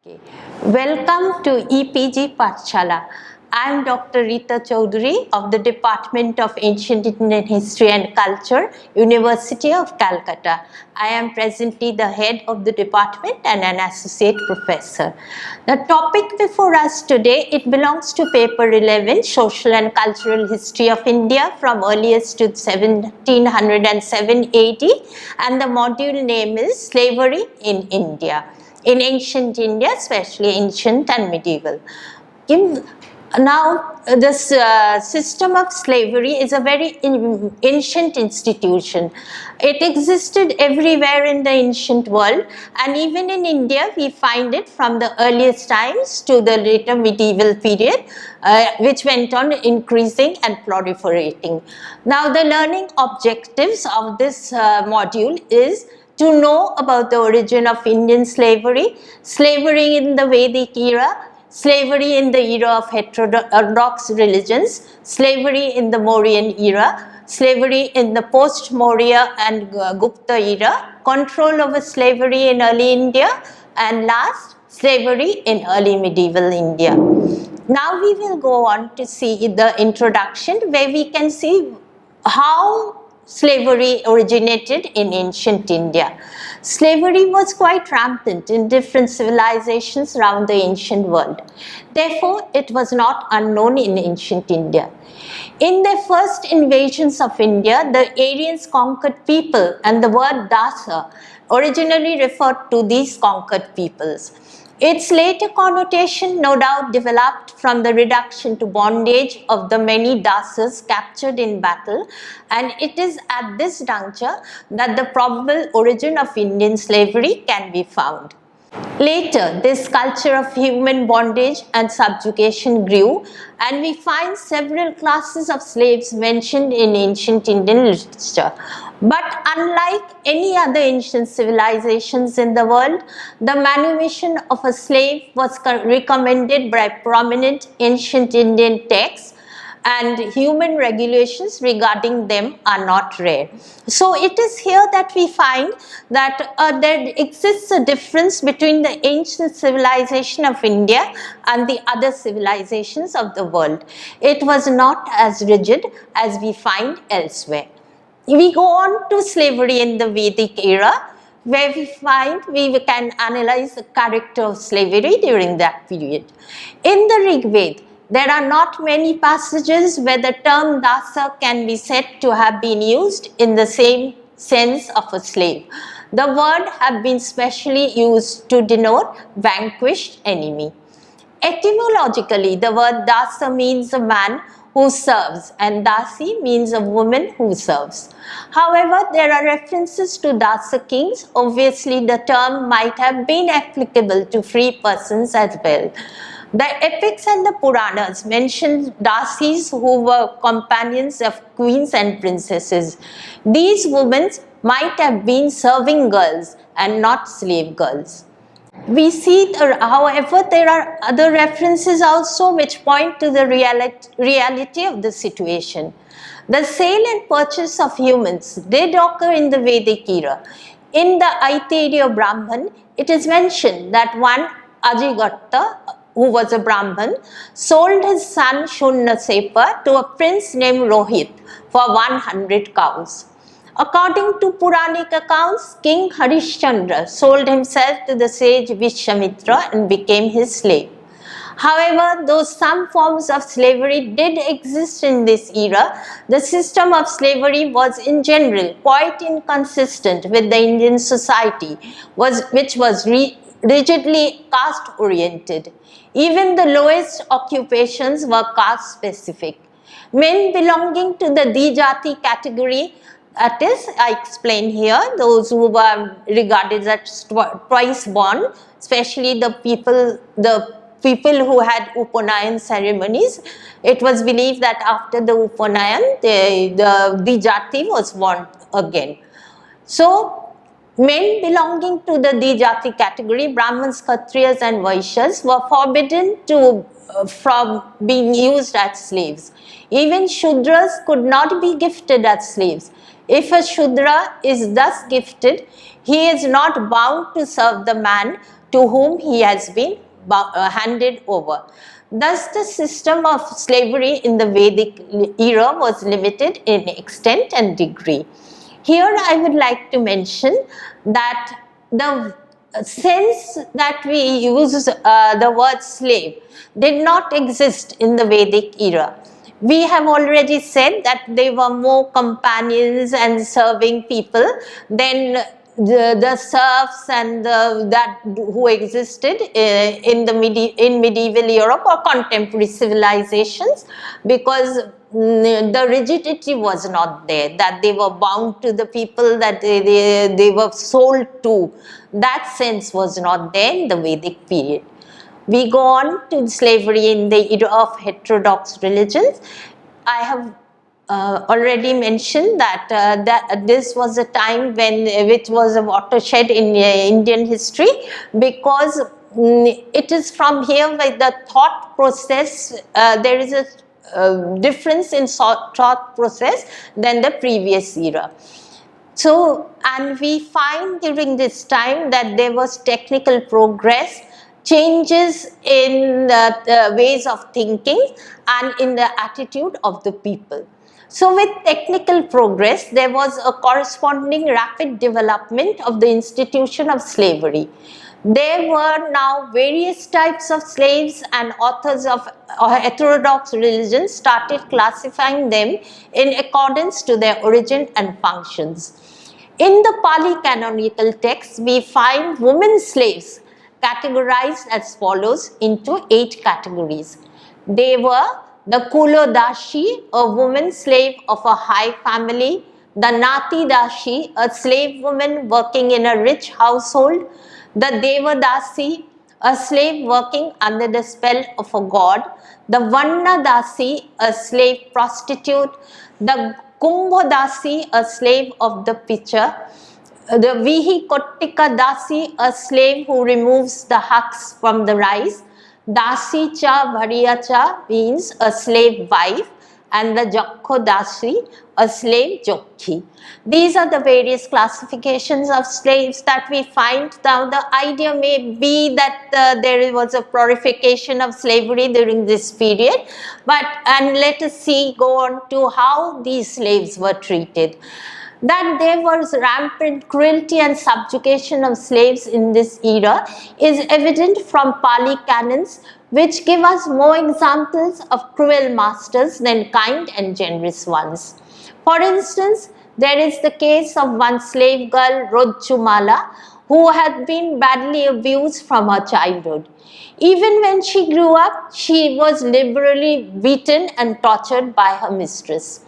Okay. Welcome to EPG Pathshala. I am Dr. Rita Chaudhary of the Department of Ancient Indian History and Culture, University of Calcutta. I am presently the head of the department and an associate professor. The topic before us today, it belongs to paper 11, Social and Cultural History of India from earliest to 1707 AD, and the module name is Slavery in India. In ancient India, especially ancient and medieval. Now, this system of slavery is a very ancient institution. It existed everywhere in the ancient world, and even in India, we find it from the earliest times to the later medieval period, which went on increasing and proliferating. Now, the learning objectives of this module is to know about the origin of Indian slavery, slavery in the Vedic era, slavery in the era of heterodox religions, slavery in the Mauryan era, slavery in the post-Maurya and Gupta era, control over slavery in early India, and last, slavery in early medieval India. Now we will go on to see the introduction where we can see how slavery originated in ancient India. Slavery was quite rampant in different civilizations around the ancient world. Therefore, it was not unknown in ancient India. In their first invasions of India, the Aryans conquered people, and the word Dasa originally referred to these conquered peoples. Its later connotation no doubt developed from the reduction to bondage of the many Dasas captured in battle, and it is at this juncture that the probable origin of Indian slavery can be found. Later, this culture of human bondage and subjugation grew, and we find several classes of slaves mentioned in ancient Indian literature. But unlike any other ancient civilizations in the world, the manumission of a slave was recommended by prominent ancient Indian texts, and human regulations regarding them are not rare. So it is here that we find that there exists a difference between the ancient civilization of India and the other civilizations of the world. It was not as rigid as we find elsewhere. We go on to slavery in the Vedic era, where we can analyze the character of slavery during that period. In the Rig Veda, there are not many passages where the term Dasa can be said to have been used in the same sense of a slave. The word has been specially used to denote vanquished enemy. Etymologically, the word Dasa means a man who serves, and Dasi means a woman who serves. However, there are references to Dasa kings. Obviously, the term might have been applicable to free persons as well. The epics and the Puranas mention Dasis who were companions of queens and princesses. These women might have been serving girls and not slave girls. We see, however, there are other references also which point to the reality of the situation. The sale and purchase of humans did occur in the Vedic era. In the Aitareya Brahman, it is mentioned that one Ajigatta, who was a Brahman, sold his son Shunnasepa to a prince named Rohit for 100 cows. According to Puranic accounts, King Harishchandra sold himself to the sage Vidya-mitra and became his slave. However, though some forms of slavery did exist in this era, the system of slavery was in general quite inconsistent with the Indian society, which was rigidly caste-oriented. Even the lowest occupations were caste-specific. Men belonging to the Dijati category, that is, I explain here, those who were regarded as twice born, especially the people who had Upanayan ceremonies. It was believed that after the Upanayan, the Dijati was born again. So, men belonging to the Dijati category, Brahmins, Kshatriyas and Vaishyas, were forbidden from being used as slaves. Even Shudras could not be gifted as slaves. If a Shudra is thus gifted, he is not bound to serve the man to whom he has been handed over. Thus, the system of slavery in the Vedic era was limited in extent and degree. Here I would like to mention that the sense that we use the word slave did not exist in the Vedic era. We have already said that they were more companions and serving people than the serfs and that who existed in medieval Europe or contemporary civilizations, because the rigidity was not there, that they were bound to the people that they were sold to. That sense was not there in the Vedic period. We go on to slavery in the era of heterodox religions. I have already mentioned that this was a time which was a watershed in Indian history, because it is from here where the thought process, there is a difference in thought process than the previous era. So, and we find during this time that there was technical progress, changes in the ways of thinking and in the attitude of the people. So, with technical progress, there was a corresponding rapid development of the institution of slavery. There were now various types of slaves, and authors of heterodox religions started classifying them in accordance to their origin and functions. In the Pali canonical texts, we find women slaves categorized as follows into 8 categories. They were the Kulodashi, a woman slave of a high family; the Nati Dashi, a slave woman working in a rich household; the Devadasi, a slave working under the spell of a god; the Vanna Dasi, a slave prostitute; the Kumbhodasi, a slave of the pitcher; the Vihikotika Dasi, a slave who removes the husks from the rice; Dasi cha Bhariya cha means a slave wife; and the Jakho Dasi, a slave jockey. These are the various classifications of slaves that we find. Now, the idea may be that there was a glorification of slavery during this period, and let us go on to how these slaves were treated. That there was rampant cruelty and subjugation of slaves in this era is evident from Pali canons, which give us more examples of cruel masters than kind and generous ones. For instance, there is the case of one slave girl, Rojchumala, who had been badly abused from her childhood. Even when she grew up, she was liberally beaten and tortured by her mistress.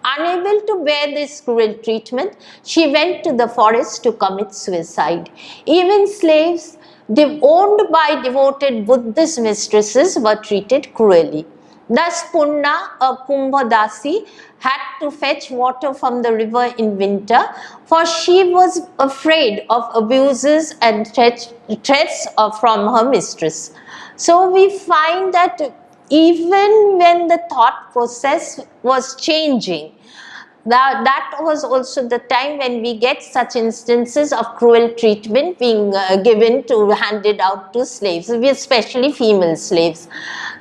Unable to bear this cruel treatment, she went to the forest to commit suicide. Even slaves owned by devoted Buddhist mistresses were treated cruelly. Thus, Punna, a Kumbhodasi, had to fetch water from the river in winter, for she was afraid of abuses and threats from her mistress. So, we find that even when the thought process was changing, that was also the time when we get such instances of cruel treatment being handed out to slaves, especially female slaves.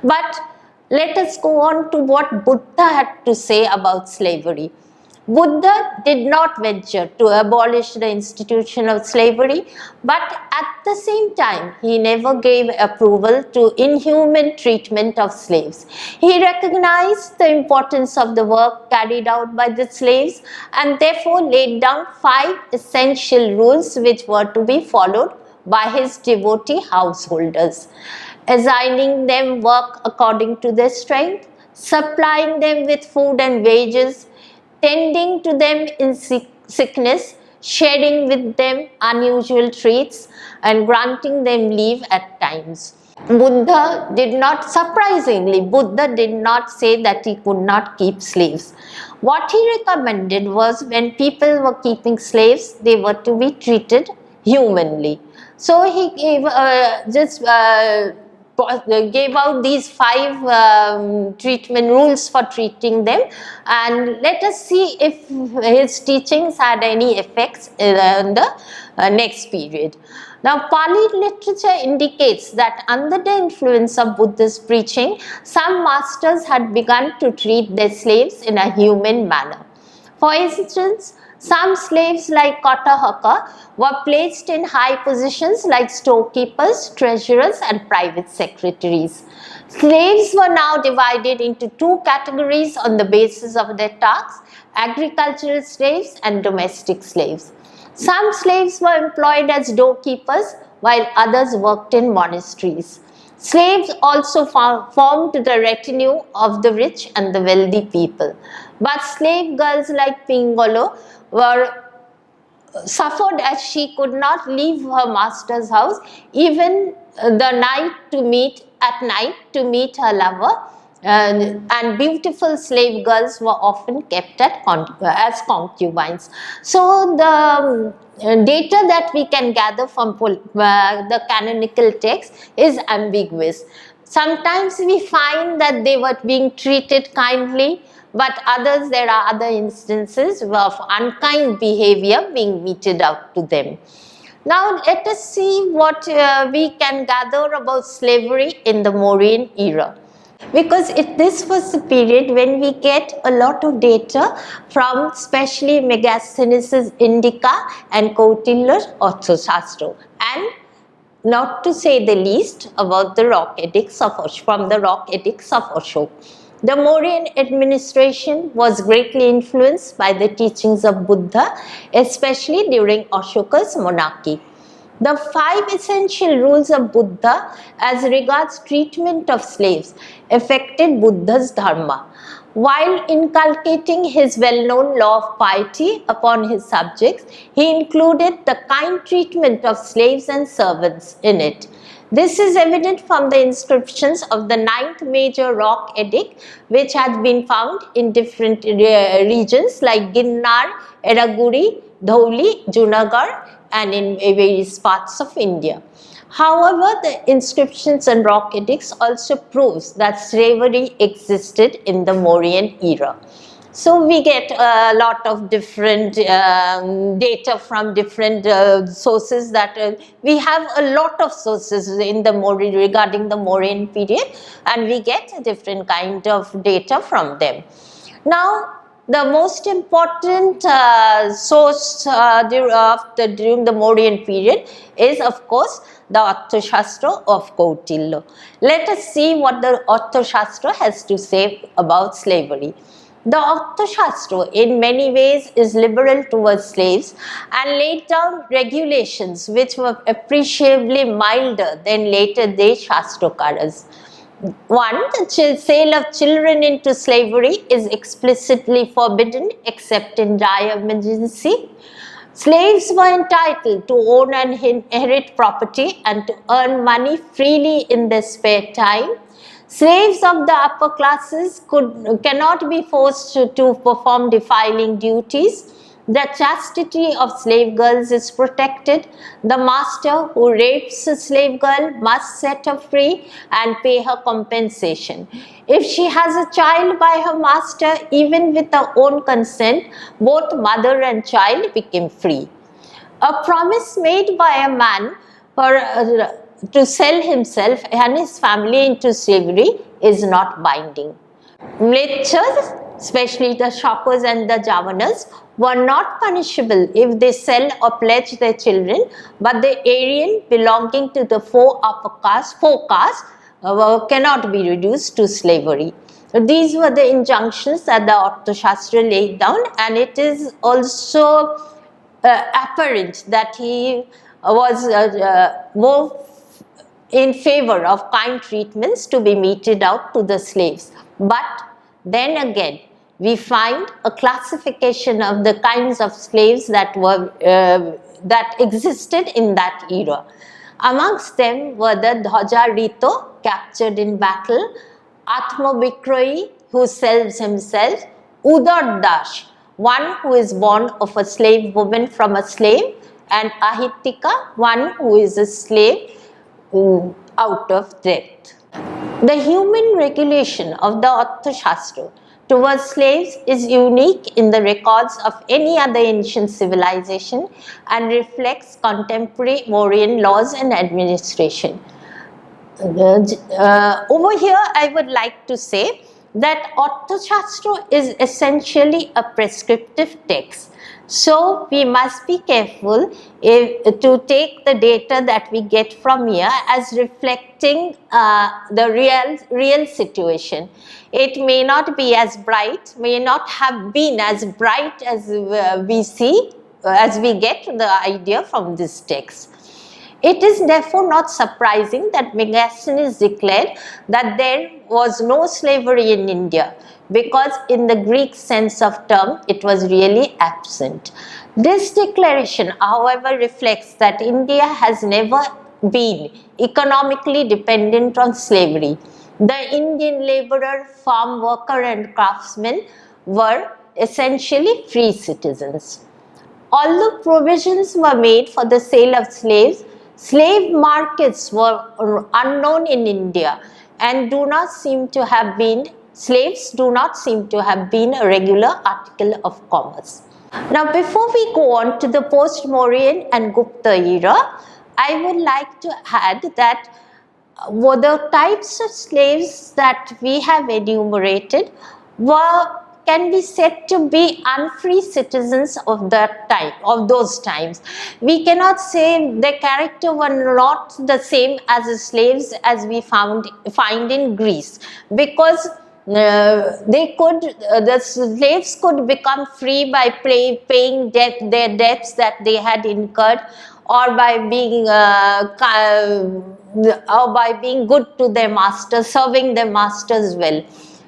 But let us go on to what Buddha had to say about slavery. Buddha did not venture to abolish the institution of slavery, but at the same time, he never gave approval to inhuman treatment of slaves. He recognized the importance of the work carried out by the slaves and therefore laid down 5 essential rules which were to be followed by his devotee householders: assigning them work according to their strength, supplying them with food and wages, tending to them in sickness, sharing with them unusual treats, and granting them leave at times. Buddha did not, surprisingly, Buddha did not say that he could not keep slaves. What he recommended was when people were keeping slaves, they were to be treated humanly. So he gave gave out these 5 treatment rules for treating them, and let us see if his teachings had any effects in the next period. Now, Pali literature indicates that under the influence of Buddha's preaching, some masters had begun to treat their slaves in a human manner. For instance, some slaves like Katyayana were placed in high positions like storekeepers, treasurers and private secretaries. Slaves were now divided into two categories on the basis of their tasks: agricultural slaves and domestic slaves. Some slaves were employed as doorkeepers while others worked in monasteries. Slaves also formed the retinue of the rich and the wealthy people. But slave girls like Pingolo were suffered as she could not leave her master's house even at night to meet her lover, and beautiful slave girls were often kept as concubines. So the data that we can gather from the canonical text is ambiguous. Sometimes we find that they were being treated kindly, but there are other instances of unkind behavior being meted out to them. Now let us see what we can gather about slavery in the Mauryan era. Because this was the period when we get a lot of data from especially Megasthenes' Indica and Kautilya's Arthasastra, and not to say the least about the rock edicts of Ashoka. The Mauryan administration was greatly influenced by the teachings of Buddha, especially during Ashoka's monarchy. The 5 essential rules of Buddha as regards treatment of slaves affected Buddha's dharma. While inculcating his well-known law of piety upon his subjects, he included the kind treatment of slaves and servants in it. This is evident from the inscriptions of the 9th major rock edict, which has been found in different regions like Ginnar, Eraguri, Dhauli, Junagadh, and in various parts of India. However, the inscriptions and rock edicts also proves that slavery existed in the Mauryan era. So we get a lot of different data from different sources. That we have a lot of sources in the regarding the Mauryan period, and we get a different kind of data from them. Now, the most important source during the Mauryan period is, of course, the Arthasastra of Kautilya. Let us see what the Arthasastra has to say about slavery. The Arthasastra in many ways is liberal towards slaves and laid down regulations which were appreciably milder than later day Shastrakaras. 1. The sale of children into slavery is explicitly forbidden except in dire emergency. Slaves were entitled to own and inherit property and to earn money freely in their spare time. Slaves of the upper classes cannot be forced to perform defiling duties. The chastity of slave girls is protected. The master who rapes a slave girl must set her free and pay her compensation. If she has a child by her master, even with her own consent, both mother and child became free. A promise made by a man to sell himself and his family into slavery is not binding. Mlechas, especially the shoppers and the javanas, were not punishable if they sell or pledge their children, but the Aryan belonging to the four castes cannot be reduced to slavery. These were the injunctions that the Arthasastra laid down, and it is also apparent that he was more in favor of kind treatments to be meted out to the slaves. But then again, we find a classification of the kinds of slaves that existed in that era. Amongst them were the Dhaja Rito, captured in battle, Atma Vikrohi, who sells himself, Udar Dash, one who is born of a slave woman from a slave, and Ahitika, one who is a slave out of debt. The human regulation of the Arthasastra towards slaves is unique in the records of any other ancient civilization and reflects contemporary Mauryan laws and administration. Over here, I would like to say that Arthasastra is essentially a prescriptive text. So we must be careful to take the data that we get from here as reflecting the real situation. It may not be as bright, may not have been as bright as we see, as we get the idea from this text. It is therefore not surprising that Megasthenes declared that there was no slavery in India, because in the Greek sense of term it was really absent. This declaration, however, reflects that India has never been economically dependent on slavery. The Indian laborer, farm worker and craftsman were essentially free citizens. Although provisions were made for the sale of slaves, slave markets were unknown in India and slaves do not seem to have been a regular article of commerce. Now, before we go on to the post-Mauryan and Gupta era, I would like to add that the types of slaves that we have enumerated can be said to be unfree citizens of that time, of those times. We cannot say their character were not the same as the slaves as we find in Greece, because the slaves could become free by paying their debts that they had incurred, or by being good to their masters, serving their masters well.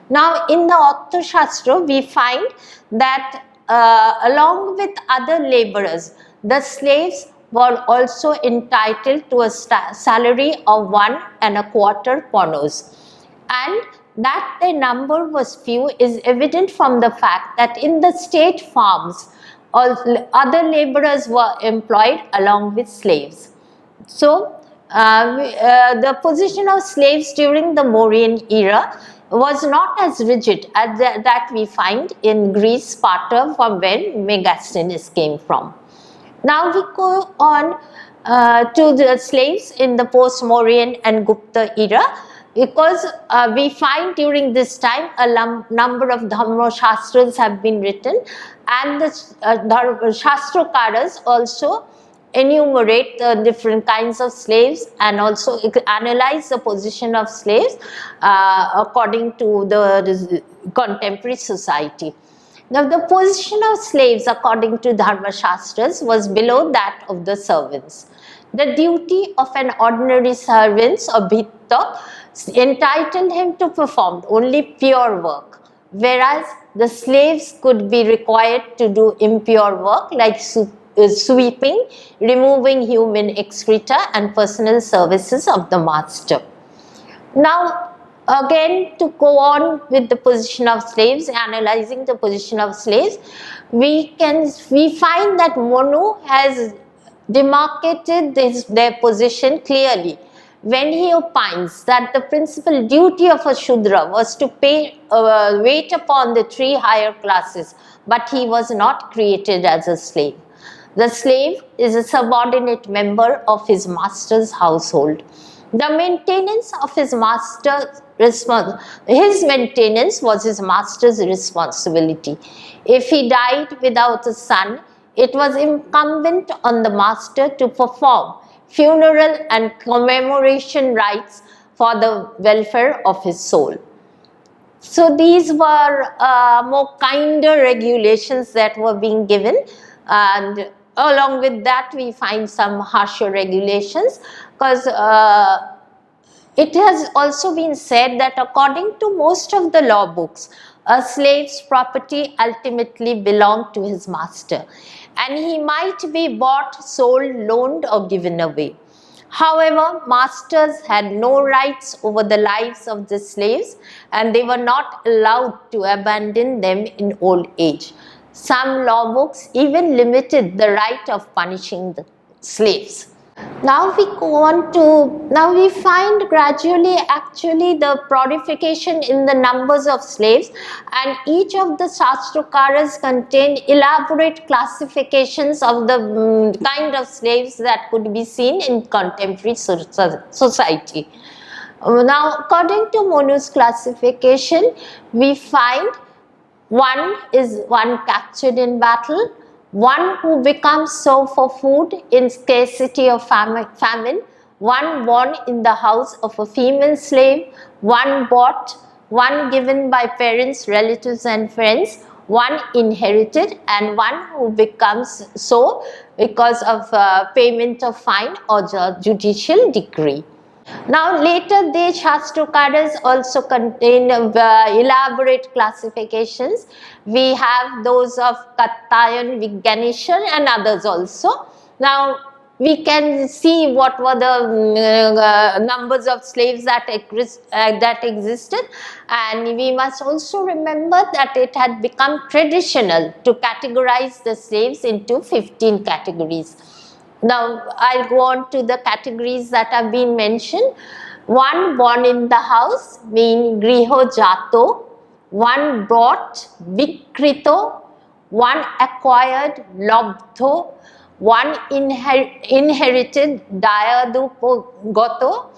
Now, in the Arthasastra, we find that along with other laborers, the slaves were also entitled to a salary of 1¼ ponos. And that their number was few is evident from the fact that in the state farms, other laborers were employed along with slaves. So, the position of slaves during the Mauryan era was not as rigid as that we find in Greece, Sparta, from where Megasthenes came from. Now we go on to the slaves in the post-Mauryan and Gupta era, because we find during this time a number of Dharma Shastras have been written, and the Shastrakaras also enumerate the different kinds of slaves and also analyze the position of slaves according to the contemporary society. Now, the position of slaves according to Dharma Shastras was below that of the servants. The duty of an ordinary servant or bhitta entitled him to perform only pure work, whereas the slaves could be required to do impure work like sweeping, removing human excreta and personal services of the master. Now, again, to go on with the position of slaves, analyzing the position of slaves, we find that Manu has demarcated their position clearly when he opines that the principal duty of a Shudra was to wait upon the 3 higher classes, but he was not created as a slave. The slave is a subordinate member of his master's household. The maintenance of his maintenance was his master's responsibility. If he died without a son, it was incumbent on the master to perform funeral and commemoration rites for the welfare of his soul. So these were more kinder regulations that were being given, and along with that we find some harsher regulations, because it has also been said that according to most of the law books, a slave's property ultimately belonged to his master, and he might be bought, sold, loaned or given away. However, masters had no rights over the lives of the slaves, and they were not allowed to abandon them in old age. Some law books even limited the right of punishing the slaves. Now we go on to, now we find gradually actually the proliferation in the numbers of slaves, and each of the Shastrakaras contained elaborate classifications of the kind of slaves that could be seen in contemporary society. Now according to Manu's classification, we find one is one captured in battle, one who becomes so for food in scarcity of famine, one born in the house of a female slave, one bought, one given by parents, relatives and friends, one inherited, and one who becomes so because of payment of fine or judicial decree. Now later the Shastrakaras also contain elaborate classifications. We have those of Katyayana, Vijnanesvara and others also. Now we can see what were the numbers of slaves that existed, and we must also remember that it had become traditional to categorize the slaves into 15 categories. Now, I'll go on to the categories that have been mentioned. One born in the house, meaning Griho Jato. One brought, Vikrito. One acquired, Lobdho. One inherited, Dayadupo Goto.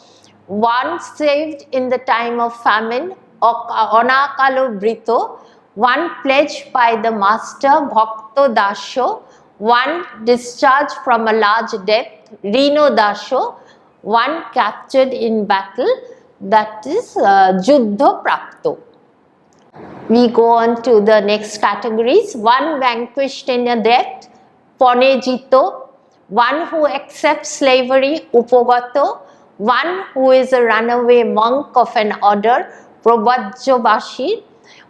One saved in the time of famine, Onakalo Brito. One pledged by the master, Bhakto Dasho. One discharged from a large debt, Rino Dasho. One captured in battle, that is Juddho Prapto. We go on to the next categories. One vanquished in a debt, Ponejito. One who accepts slavery, Upogato. One who is a runaway monk of an order, Probajjobashi.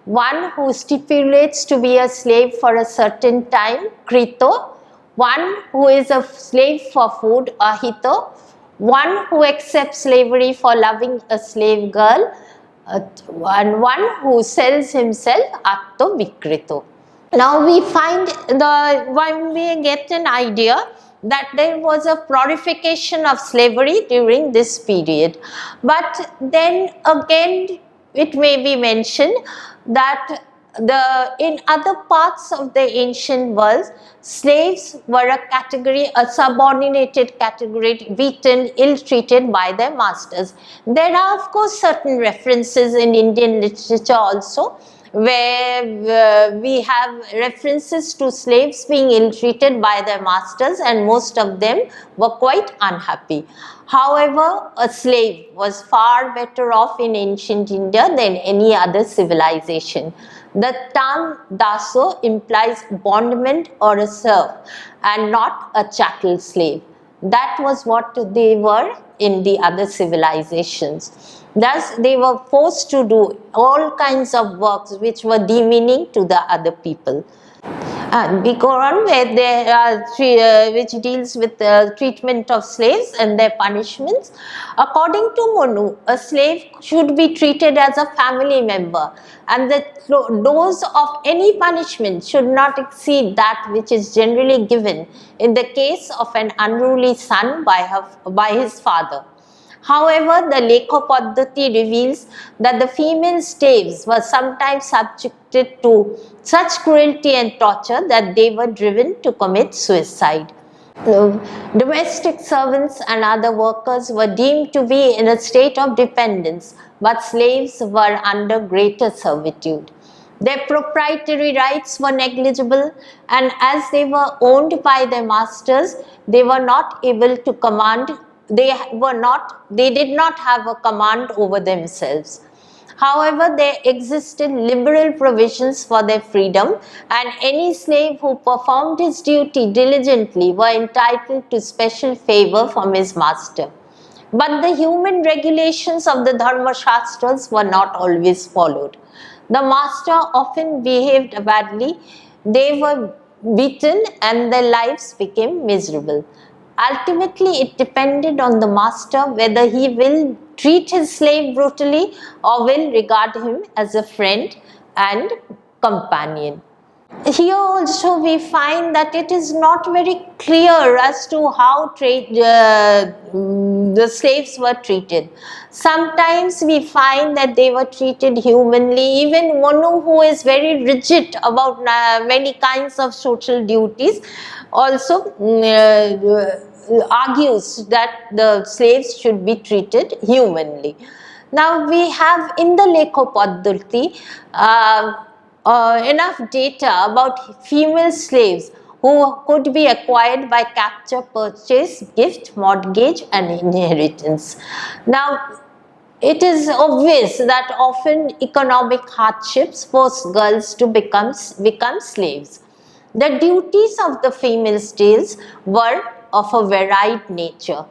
One who stipulates to be a slave for a certain time, Krito. One who is a slave for food, Ahito. One who accepts slavery for loving a slave girl, and one who sells himself, Atto Vikrito. Now we find when we get an idea that there was a proliferation of slavery during this period. But then again, it may be mentioned that in other parts of the ancient world, slaves were a category, a subordinated category, beaten, ill-treated by their masters. There are of course certain references in Indian literature also, where we have references to slaves being ill-treated by their masters, and most of them were quite unhappy. However, a slave was far better off in ancient India than any other civilization. The term daso implies bondman or a serf and not a chattel slave. That was what they were in the other civilizations. Thus, they were forced to do all kinds of works which were demeaning to the other people. And we go on where there are which deals with the treatment of slaves and their punishments. According to Manu, a slave should be treated as a family member, and the dose of any punishment should not exceed that which is generally given in the case of an unruly son by his father. However, the Lekha Paddhati reveals that the female slaves were sometimes subjected to such cruelty and torture that they were driven to commit suicide. Domestic servants and other workers were deemed to be in a state of dependence, but slaves were under greater servitude. Their proprietary rights were negligible, and as they were owned by their masters, they were not able to command. They did not have a command over themselves. However, there existed liberal provisions for their freedom, and any slave who performed his duty diligently were entitled to special favor from his master. But the human regulations of the Dharma Shastras were not always followed. The master often behaved badly, they were beaten, and their lives became miserable. Ultimately, it depended on the master whether he will treat his slave brutally or will regard him as a friend and companion. Here also we find that it is not very clear as to how the slaves were treated. Sometimes we find that they were treated humanly. Even Manu, who is very rigid about many kinds of social duties, also argues that the slaves should be treated humanly. Now we have in the Lekho Paddhati enough data about female slaves who could be acquired by capture, purchase, gift, mortgage and inheritance. Now, it is obvious that often economic hardships force girls to become slaves. The duties of the female slaves were of a varied nature,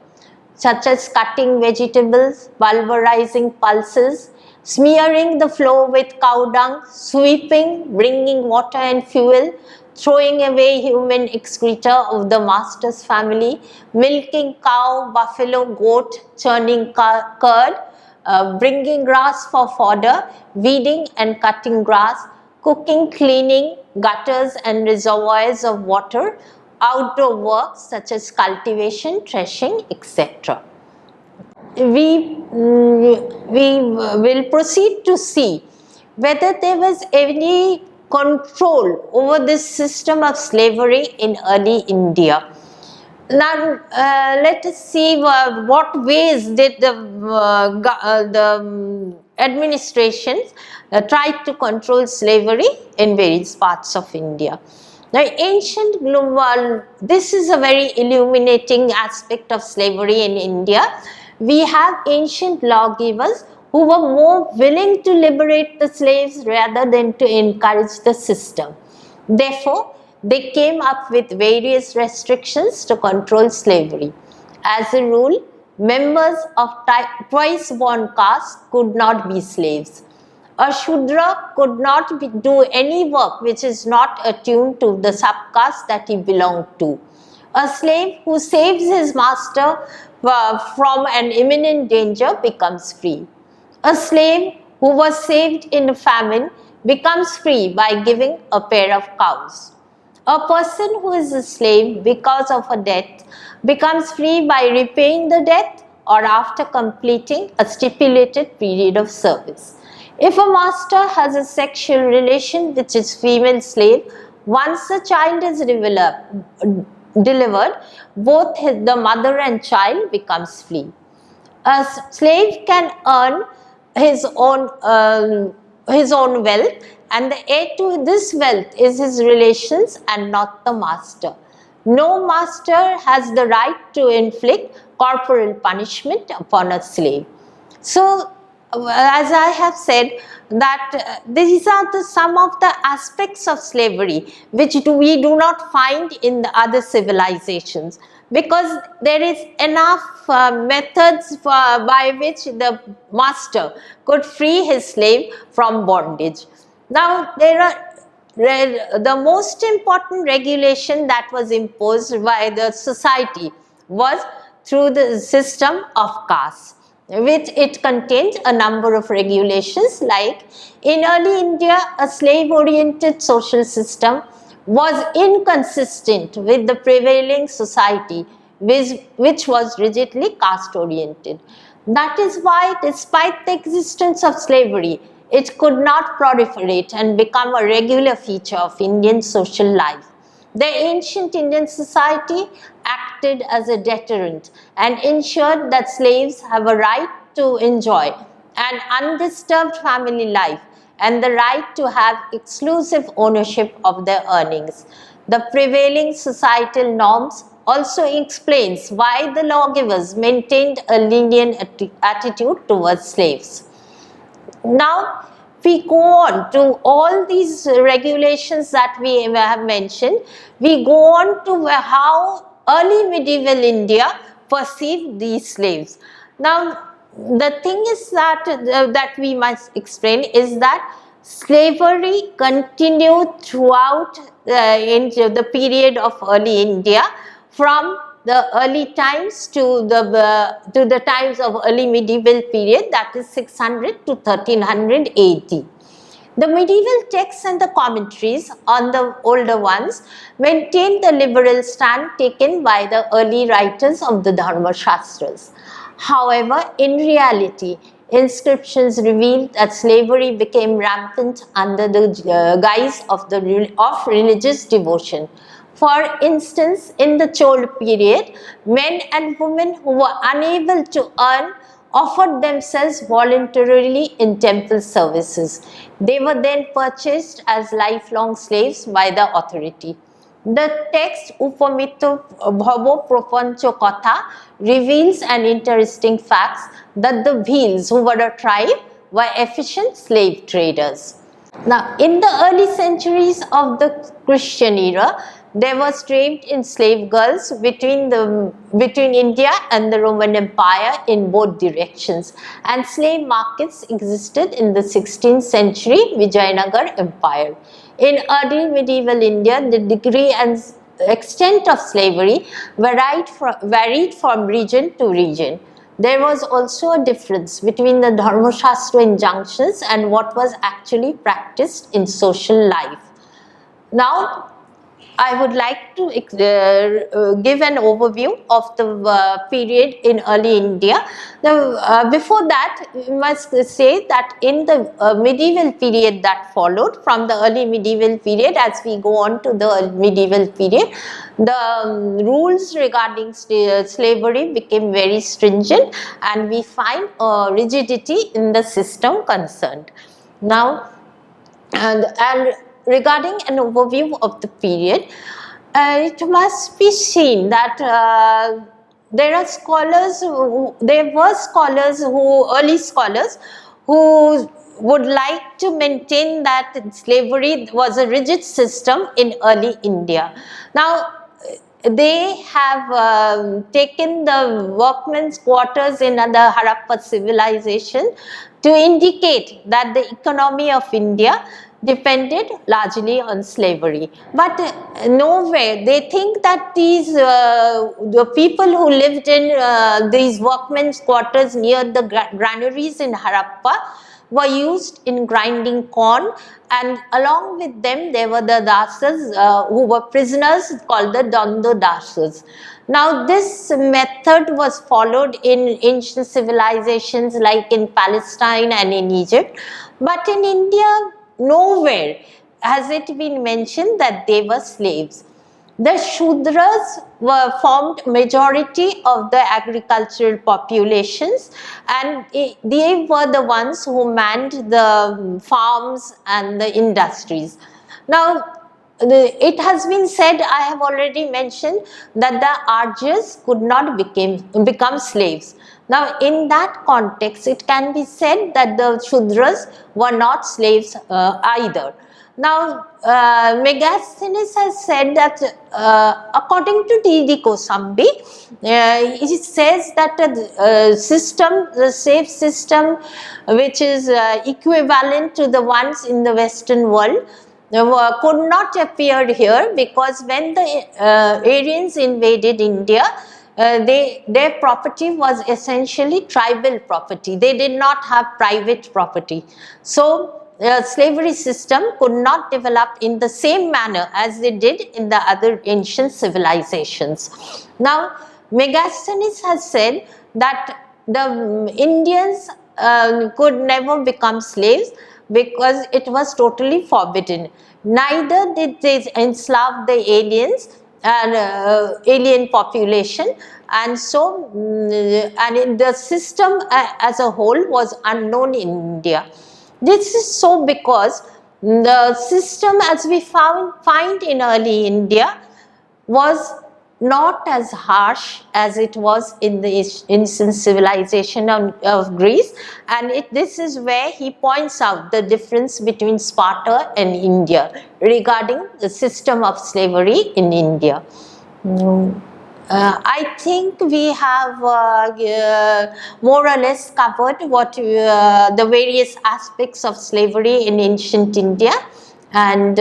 such as cutting vegetables, pulverizing pulses, smearing the floor with cow dung, sweeping, bringing water and fuel, throwing away human excreta of the master's family, milking cow, buffalo, goat, churning curd, bringing grass for fodder, weeding and cutting grass, cooking, cleaning gutters and reservoirs of water, outdoor work such as cultivation, threshing, etc. We will proceed to see whether there was any control over this system of slavery in early India. Now, let us see what ways did the administrations try to control slavery in various parts of India. Now, ancient global, this is a very illuminating aspect of slavery in India. We have ancient lawgivers who were more willing to liberate the slaves rather than to encourage the system. Therefore, they came up with various restrictions to control slavery. As a rule, members of twice-born caste could not be slaves. A Shudra could not do any work which is not attuned to the subcaste that he belonged to. A slave who saves his master from an imminent danger becomes free. A slave who was saved in a famine becomes free by giving a pair of cows. A person who is a slave because of a debt becomes free by repaying the debt or after completing a stipulated period of service. If a master has a sexual relation with his female slave, once the child is delivered, both the mother and child becomes free. A slave can earn his own wealth, and the heir to this wealth is his relations and not the master. No master has the right to inflict corporal punishment upon a slave. So, as I have said, that these are some of the aspects of slavery which we do not find in the other civilizations, because there is enough methods by which the master could free his slave from bondage. Now, there are the most important regulation that was imposed by the society was through the system of caste, which it contains a number of regulations. Like in early India, a slave-oriented social system was inconsistent with the prevailing society, which was rigidly caste-oriented. That is why, despite the existence of slavery, it could not proliferate and become a regular feature of Indian social life. The ancient Indian society acted as a deterrent and ensured that slaves have a right to enjoy an undisturbed family life and the right to have exclusive ownership of their earnings. The prevailing societal norms also explains why the lawgivers maintained a lenient attitude towards slaves. Now, we go on to all these regulations that we have mentioned. We go on to how early medieval India perceived these slaves. Now, the thing is that we must explain is that slavery continued throughout into the period of early India, from the early times to the times of early medieval period, that is 600 to 1300 AD. The medieval texts and the commentaries on the older ones maintained the liberal stand taken by the early writers of the Dharma-shastras. However, in reality, inscriptions reveal that slavery became rampant under the guise of religious devotion. For instance, in the Chol period, men and women who were unable to earn offered themselves voluntarily in temple services. They were then purchased as lifelong slaves by the authority. The text Upamito Bhavo Propancho Katha reveals an interesting fact that the Bhils, who were a tribe, were efficient slave traders. Now, in the early centuries of the Christian era, there was trade in slave girls between India and the Roman Empire in both directions, and slave markets existed in the 16th century Vijayanagar Empire. In early medieval India, the degree and extent of slavery varied from region to region. There was also a difference between the Dharma-shastra injunctions and what was actually practiced in social life. Now, I would like to give an overview of the period in early India. Before that, we must say that in the medieval period that followed, from the early medieval period, as we go on to the medieval period, the rules regarding slavery became very stringent, and we find rigidity in the system concerned. Now, and regarding an overview of the period, it must be seen that there were scholars early scholars who would like to maintain that slavery was a rigid system in early India. Now, they have taken the workmen's quarters in the Harappa civilization to indicate that the economy of India depended largely on slavery. But nowhere, they think that these the people who lived in these workmen's quarters near the granaries in Harappa were used in grinding corn, and along with them there were the dasas who were prisoners called the Dando dasas. Now, this method was followed in ancient civilizations like in Palestine and in Egypt, but in India nowhere has it been mentioned that they were slaves. The Shudras formed majority of the agricultural populations, and they were the ones who manned the farms and the industries. Now, it has been said, I have already mentioned, that the Aryas could not become slaves. Now, in that context, it can be said that the Shudras were not slaves either. Now, Megasthenes has said that according to D.D. Kosambi, he says that the slave system, which is equivalent to the ones in the Western world, could not appear here, because when the Aryans invaded India, their property was essentially tribal property. They did not have private property. So, slavery system could not develop in the same manner as they did in the other ancient civilizations. Now, Megasthenes has said that the Indians could never become slaves because it was totally forbidden. Neither did they enslave the aliens and alien population, and so and the system as a whole was unknown in India. This is so because the system as we find in early India was not as harsh as it was in the ancient civilization of Greece, and this is where he points out the difference between Sparta and India regarding the system of slavery in India. I think we have more or less covered what the various aspects of slavery in ancient India, and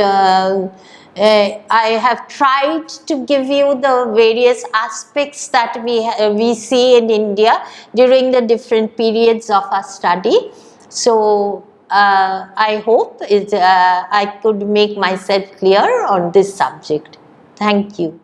I have tried to give you the various aspects that we see in India during the different periods of our study. So, I hope I could make myself clear on this subject. Thank you.